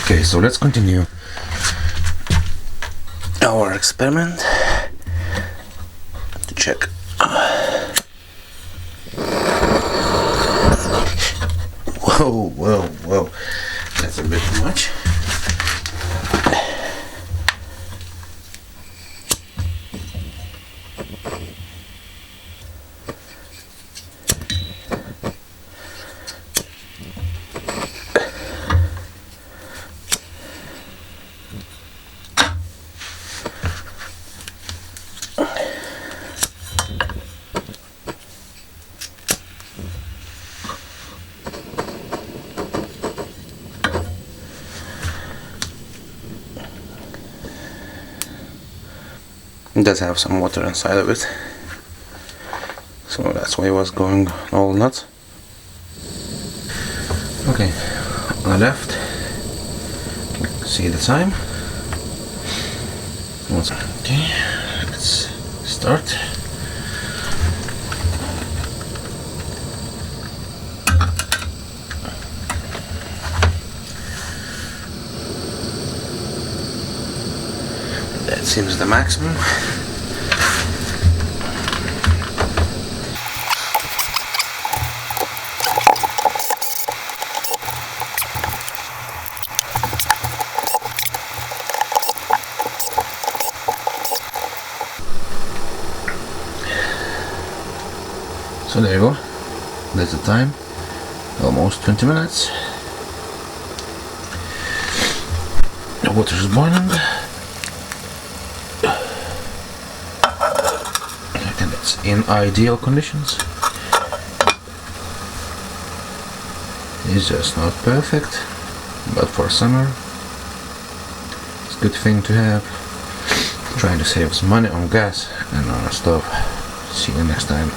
Okay, so let's continue our experiment to check. Whoa, that's a bit much. It does have some water inside of it, so that's why it was going all nuts. Okay, on the left, see the time. Okay, let's start. That seems the maximum. So there you go, that's the time, almost 20 minutes. The water is boiling, and it's in ideal conditions. It's just not perfect, but for summer it's a good thing to have. Trying to save some money on gas and on our stove. See you next time.